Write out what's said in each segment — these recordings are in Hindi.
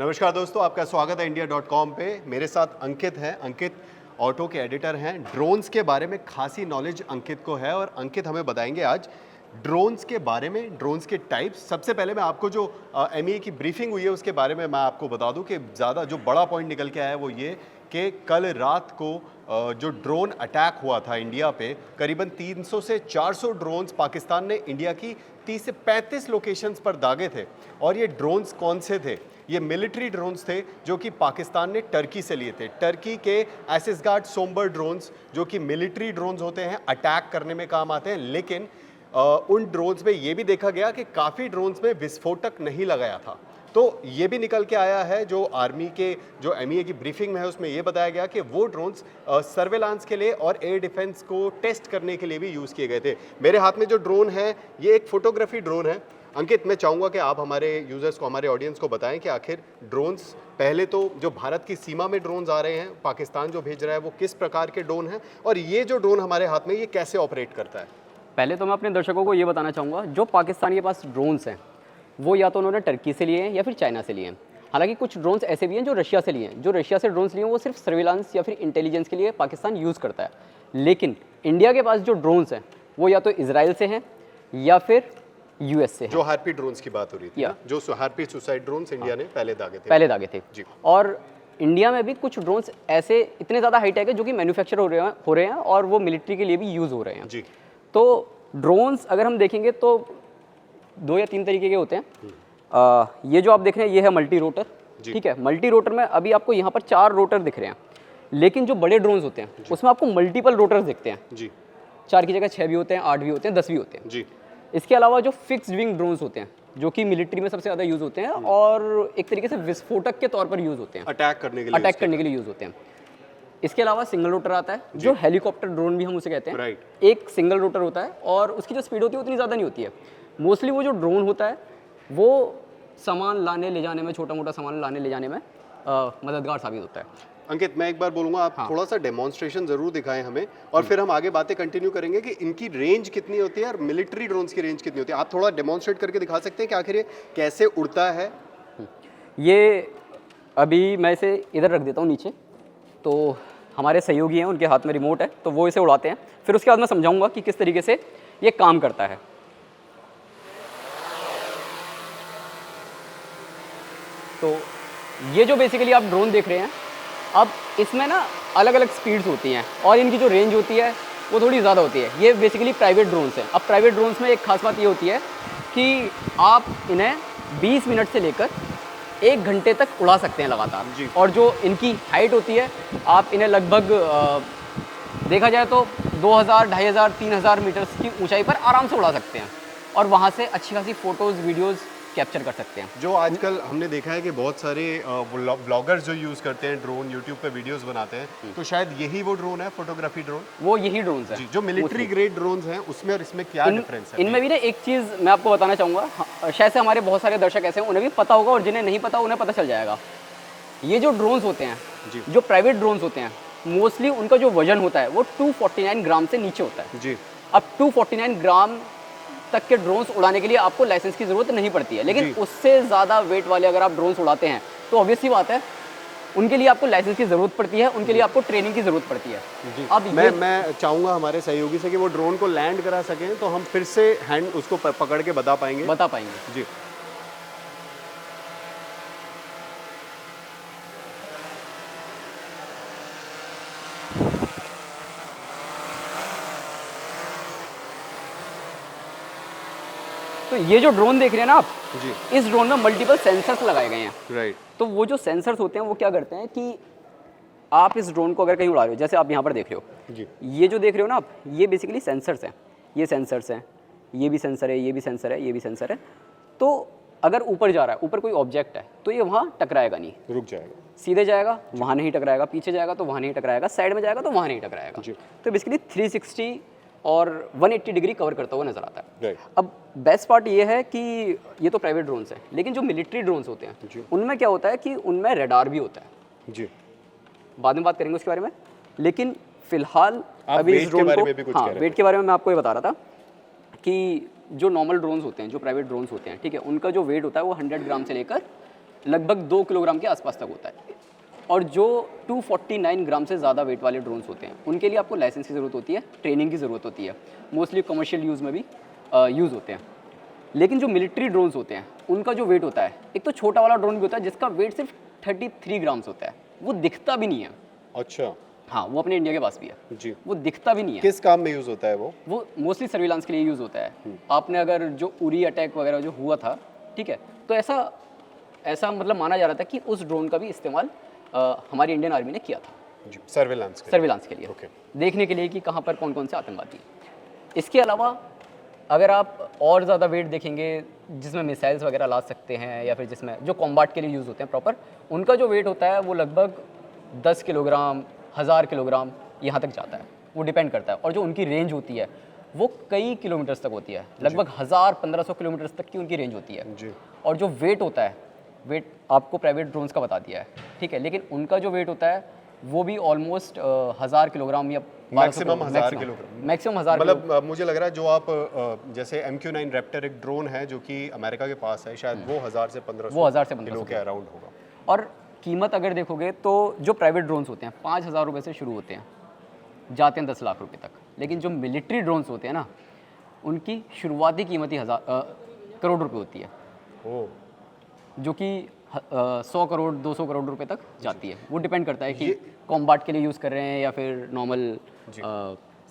नमस्कार दोस्तों, आपका स्वागत है India.com पे। मेरे साथ अंकित हैं। अंकित ऑटो के एडिटर हैं। ड्रोन्स के बारे में खासी नॉलेज अंकित को है और अंकित हमें बताएंगे आज ड्रोन्स के बारे में, ड्रोन्स के टाइप्स। सबसे पहले मैं आपको जो MEA की ब्रीफिंग हुई है उसके बारे में मैं आपको बता दूं कि ज़्यादा जो बड़ा पॉइंट निकल के आया है वो ये कि कल रात को जो ड्रोन अटैक हुआ था इंडिया पे, करीबन 300 से 400 ड्रोन्स पाकिस्तान ने इंडिया की 30 से 35 लोकेशंस पर दागे थे। और ये ड्रोन्स कौन से थे? ये मिलिट्री ड्रोन्स थे जो कि पाकिस्तान ने टर्की से लिए थे। टर्की के एसिसगार्ड सोम्बर ड्रोन्स जो कि मिलिट्री ड्रोन्स होते हैं, अटैक करने में काम आते हैं। लेकिन उन ड्रोन्स में ये भी देखा गया कि काफ़ी ड्रोन्स में विस्फोटक नहीं लगाया था। तो ये भी निकल के आया है, जो आर्मी के जो MEA की ब्रीफिंग में है उसमें ये बताया गया कि वो ड्रोन्स सर्वेलांस के लिए और एयर डिफेंस को टेस्ट करने के लिए भी यूज़ किए गए थे। मेरे हाथ में जो ड्रोन है ये एक फोटोग्राफी ड्रोन है। अंकित, मैं चाहूँगा कि आप हमारे यूज़र्स को, हमारे ऑडियंस को बताएं कि आखिर ड्रोन्स, पहले तो जो भारत की सीमा में ड्रोन्स आ रहे हैं, पाकिस्तान जो भेज रहा है वो किस प्रकार के ड्रोन हैं, और ये जो ड्रोन हमारे हाथ में ये कैसे ऑपरेट करता है? पहले तो मैं अपने दर्शकों को ये बताना चाहूँगा, जो पाकिस्तान के पास ड्रोन्स हैं वो या तो उन्होंने टर्की से लिए हैं या फिर चाइना से लिए हैं। हालांकि कुछ ड्रोन्स ऐसे भी हैं जो रशिया से लिए हैं। जो रशिया से ड्रोन्स लिए हैं वो सिर्फ सर्विलांस या फिर इंटेलिजेंस के लिए पाकिस्तान यूज़ करता है। लेकिन इंडिया के पास जो ड्रोन्स हैं वो या तो इजराइल से हैं या फिर US से हैं। जो हार्पी ड्रोन्स की बात हो रही थी, जो हार्पी सुसाइड ड्रोन्स इंडिया ने पहले दागे थे जी। और इंडिया में भी कुछ ड्रोन्स ऐसे इतने ज़्यादा हाईटेक है जो कि मैन्युफैक्चर हो रहे हैं और वो मिलिट्री के लिए भी यूज़ हो रहे हैं जी। तो ड्रोन्स अगर हम देखेंगे तो 2 या 3 तरीके के होते हैं। ये जो आप देख रहे हैं ये है मल्टी रोटर, ठीक है। मल्टी रोटर में अभी आपको यहाँ पर 4 रोटर दिख रहे हैं, लेकिन जो बड़े ड्रोन्स होते हैं उसमें आपको मल्टीपल रोटर्स दिखते हैं जी। 4 की जगह 6 भी होते हैं, 8 भी होते हैं, 10 भी होते हैं जी। इसके अलावा जो फिक्स्ड विंग ड्रोन्स होते हैं जो कि मिलिट्री में सबसे ज़्यादा यूज़ होते हैं और एक तरीके से विस्फोटक के तौर पर यूज़ होते हैं, अटैक करने के लिए यूज़ होते हैं। इसके अलावा सिंगल रोटर आता है जो हेलीकॉप्टर ड्रोन भी हम उसे कहते हैं। एक सिंगल रोटर होता है और उसकी जो स्पीड होती है उतनी ज़्यादा नहीं होती है। मोस्टली वो जो ड्रोन होता है वो सामान लाने ले जाने में, छोटा मोटा सामान लाने ले जाने में मददगार साबित होता है। अंकित, मैं एक बार बोलूँगा, आप थोड़ा सा डेमोन्स्ट्रेशन ज़रूर दिखाएं हमें, और फिर हम आगे बातें कंटिन्यू करेंगे कि इनकी रेंज कितनी होती है और मिलिट्री ड्रोन्स की रेंज कितनी होती है। आप थोड़ा डेमोन्स्ट्रेट करके दिखा सकते हैं कि आखिर ये कैसे उड़ता है? ये अभी मैं इसे इधर रख देता हूँ नीचे, तो हमारे सहयोगी हैं, उनके हाथ में रिमोट है, तो वो इसे उड़ाते हैं। फिर उसके बाद मैं समझाऊंगा कि किस तरीके से ये काम करता है। तो ये जो बेसिकली आप ड्रोन देख रहे हैं, अब इसमें ना अलग अलग स्पीड्स होती हैं और इनकी जो रेंज होती है वो थोड़ी ज़्यादा होती है। ये बेसिकली प्राइवेट ड्रोन्स हैं। अब प्राइवेट ड्रोन्स में एक खास बात ये होती है कि आप इन्हें 20 मिनट से लेकर 1 घंटे तक उड़ा सकते हैं लगातार जी। और जो इनकी हाइट होती है, आप इन्हें लगभग देखा जाए तो 2000, 2500, 3000 मीटर्स की ऊंचाई पर आराम से उड़ा सकते हैं और वहाँ से अच्छी खासी फ़ोटोज़, वीडियोज़ कैप्चर कर सकते हैं। जो आजकल हमने देखा है कि बहुत सारे ब्लॉगर्स जो यूज़ करते हैं ड्रोन, यूट्यूब पे वीडियोस बनाते हैं, तो शायद यही वो ड्रोन है, फोटोग्राफी ड्रोन। वो यही ड्रोन है जो मिलिट्री ग्रेड ड्रोन्स हैं उसमें और इसमें क्या डिफरेंस है? इनमें भी ना एक चीज़ मैं आपको बताना चाहूँगा, शायद से हमारे बहुत सारे दर्शक ऐसे हैं उन्हें भी पता होगा और जिन्हें नहीं पता उन्हें पता चल जाएगा। ये जो ड्रोन्स होते हैं, जो प्राइवेट ड्रोन्स होते हैं, मोस्टली उनका जो वजन होता है वो 249 ग्राम से नीचे होता है जी। अब 249 ग्राम तक के ड्रोन्स उड़ाने के लिए आपको लाइसेंस की ज़रूरत नहीं पड़ती है, लेकिन उससे ज़्यादा वेट वाले अगर आप ड्रोन्स उड़ाते हैं तो ऑब्वियसली बात है उनके लिए आपको लाइसेंस की ज़रूरत पड़ती है, उनके लिए आपको ट्रेनिंग की ज़रूरत पड़ती है जी। अब मैं चाहूँगा हमारे सहयोगी से कि वो ड्रोन को लैंड करा सकें, तो हम फिर से हैंड उसको पकड़ के बता पाएंगे जी। तो ये जो ड्रोन देख रहे हैं ना आप जी, इस ड्रोन में मल्टीपल सेंसर्स लगाए गए हैं तो वो जो सेंसर्स होते हैं वो क्या करते हैं कि आप इस ड्रोन को अगर कहीं उड़ा रहे हो, जैसे आप यहाँ पर देख रहे हो जी, ये जो देख रहे हो ना आप, ये बेसिकली सेंसर्स हैं। ये सेंसर्स हैं, ये भी सेंसर है, ये भी सेंसर है, ये भी सेंसर है। तो अगर ऊपर जा रहा है, ऊपर कोई ऑब्जेक्ट है तो ये वहाँ टकराएगा नहीं, रुक जाएगा, सीधे जाएगा, वहाँ नहीं टकराएगा, पीछे जाएगा तो वहाँ नहीं टकराएगा, साइड में जाएगा तो वहाँ नहीं टकराएगा। तो बेसिकली 360 और 180 डिग्री कवर करता हुआ नजर आता है। अब बेस्ट पार्ट ये है कि ये तो प्राइवेट ड्रोन्स हैं, लेकिन जो मिलिट्री ड्रोन्स होते हैं उनमें क्या होता है कि उनमें रडार भी होता है जी। बाद में बात करेंगे उसके बारे में, लेकिन फिलहाल अभी इस ड्रोन को, वेट के बारे में मैं आपको ये बता रहा था कि जो नॉर्मल ड्रोन्स होते हैं, जो प्राइवेट ड्रोन्स होते हैं, ठीक है, उनका जो वेट होता है वो 100 ग्राम से लेकर लगभग 2 किलोग्राम के आसपास तक होता है। और जो 249 ग्राम से ज़्यादा वेट वाले ड्रोन्स होते हैं उनके लिए आपको लाइसेंस की ज़रूरत होती है, ट्रेनिंग की ज़रूरत होती है, मोस्टली कमर्शियल यूज़ में भी यूज़ होते हैं। लेकिन जो मिलिट्री ड्रोन्स होते हैं उनका जो वेट होता है, एक तो छोटा वाला ड्रोन भी होता है जिसका वेट सिर्फ 33 ग्राम्स होता है, वो दिखता भी नहीं है। अच्छा। हाँ, वो अपने इंडिया के पास भी है जी। वो दिखता भी नहीं है। किस काम में यूज होता है वो? मोस्टली सर्विलांस के लिए यूज़ होता है। आपने अगर जो उरी अटैक वगैरह जो हुआ था, ठीक है, तो ऐसा मतलब माना जा रहा था कि उस ड्रोन का भी इस्तेमाल हमारी इंडियन आर्मी ने किया था जी, सर्विलांस के लिए, ओके। देखने के लिए कि कहाँ पर कौन कौन से आतंकवादी हैं। इसके अलावा अगर आप और ज़्यादा वेट देखेंगे जिसमें मिसाइल्स वगैरह ला सकते हैं या फिर जिसमें जो कॉम्बाट के लिए यूज़ होते हैं प्रॉपर, उनका जो वेट होता है वो लगभग 10 किलोग्राम, 1000 किलोग्राम यहाँ तक जाता है, वो डिपेंड करता है। और जो उनकी रेंज होती है वो कई किलोमीटर्स तक होती है, लगभग 1000-1500 किलोमीटर्स तक की उनकी रेंज होती है जी। और जो वेट होता है, वेट आपको प्राइवेट ड्रोन्स का बता दिया है, ठीक है, लेकिन उनका जो वेट होता है वो भी ऑलमोस्ट 1000 किलोग्राम या मैक्सिमम 1000 किलोग्राम, मैक्सिमम 1000 मतलब मुझे लग रहा है जो आप जैसे MQ-9 रैप्टर एक ड्रोन है जो कि अमेरिका के पास है, शायद वो 1000 से 1500 किलो के अराउंड होगा। और कीमत अगर देखोगे तो जो प्राइवेट ड्रोन्स होते हैं 5000 रुपये से शुरू होते हैं, जाते हैं 10 लाख रुपए तक। लेकिन जो मिलिट्री ड्रोन्स होते हैं ना, उनकी शुरुआती कीमत ही करोड़ रुपए होती है, ओह, जो कि 100 करोड़ 200 करोड़ रुपए तक जाती है। वो डिपेंड करता है कि कॉम्बाट के लिए यूज़ कर रहे हैं या फिर नॉर्मल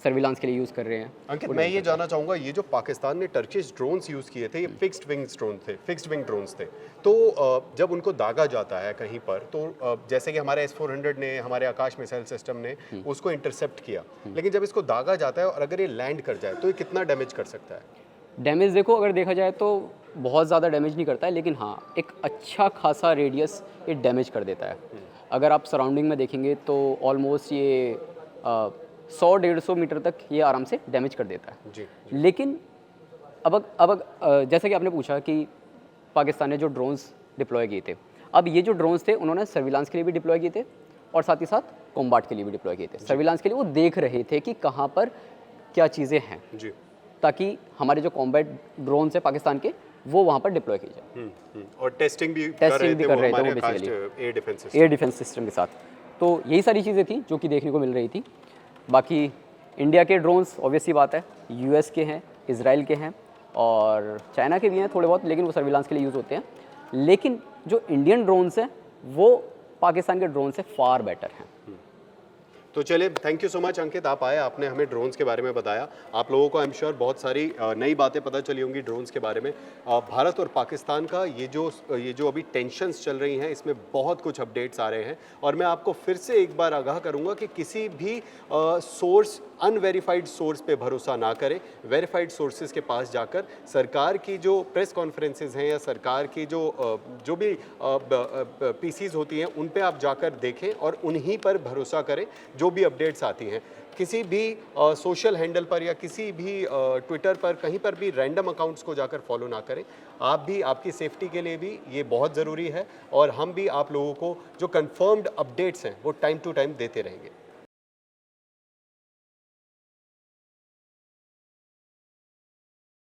सर्विलांस के लिए यूज़ कर रहे हैं। अंकित, मैं ये जानना चाहूँगा, ये जो पाकिस्तान ने टर्किश ड्रोन्स यूज़ किए थे, ये फिक्स्ड विंग ड्रोन्स थे, तो जब उनको दागा जाता है कहीं पर, तो जैसे कि हमारे S-400 ने, हमारे आकाश मिसाइल सिस्टम ने उसको इंटरसेप्ट किया, लेकिन जब इसको दागा जाता है और अगर ये लैंड कर जाए तो ये कितना डैमेज कर सकता है? डैमेज देखो, अगर देखा जाए तो बहुत ज़्यादा डैमेज नहीं करता है, लेकिन हाँ, एक अच्छा खासा रेडियस ये डैमेज कर देता है। अगर आप सराउंडिंग में देखेंगे तो ऑलमोस्ट ये 100-150 मीटर तक ये आराम से डैमेज कर देता है। जी। लेकिन अब जैसा कि आपने पूछा कि पाकिस्तान ने जो ड्रोन्स डिप्लॉय किए थे, अब ये जो ड्रोन्स थे उन्होंने सर्विलांस के लिए भी डिप्लॉय किए थे और साथ ही साथ कॉम्बाट के लिए भी डिप्लॉय किए थे। सर्विलांस के लिए वो देख रहे थे कि कहाँ पर क्या चीज़ें हैं जी, ताकि हमारे जो कॉम्बैट ड्रोन्स है पाकिस्तान के वो वहाँ पर डिप्लॉय किए जाए। और टेस्टिंग भी कर रहे थे वो बेसिकली एयर डिफेंस सिस्टम के साथ। तो यही सारी चीज़ें थी जो कि देखने को मिल रही थी। बाकी इंडिया के ड्रोन्स ऑब्वियस सी बात है, US के हैं, इजराइल के हैं और चाइना के भी हैं थोड़े बहुत, लेकिन वो सर्विलांस के लिए यूज़ होते हैं। लेकिन जो इंडियन ड्रोन्स हैं वो पाकिस्तान के ड्रोन से फार बेटर हैं। तो चलिए, थैंक यू सो मच अंकित, आप आए, आपने हमें ड्रोन्स के बारे में बताया। आप लोगों को आई एम श्योर बहुत सारी नई बातें पता चली होंगी ड्रोन्स के बारे में। भारत और पाकिस्तान का ये जो अभी टेंशन्स चल रही हैं, इसमें बहुत कुछ अपडेट्स आ रहे हैं और मैं आपको फिर से एक बार आगाह करूंगा कि किसी भी सोर्स, अनवेरीफाइड सोर्स पे भरोसा ना करें। वेरीफाइड सोर्सेज के पास जाकर सरकार की जो प्रेस कॉन्फ्रेंसेज हैं या सरकार की जो भी पीसीज होती हैं उन पे आप जाकर देखें और उन्हीं पर भरोसा करें जो भी अपडेट्स आती हैं। किसी भी सोशल हैंडल पर या किसी भी ट्विटर पर कहीं पर भी रैंडम अकाउंट्स को जाकर फॉलो ना करें। आप भी, आपकी सेफ्टी के लिए भी ये बहुत ज़रूरी है और हम भी आप लोगों को जो कंफर्म्ड अपडेट्स हैं वो टाइम टू टाइम देते रहेंगे।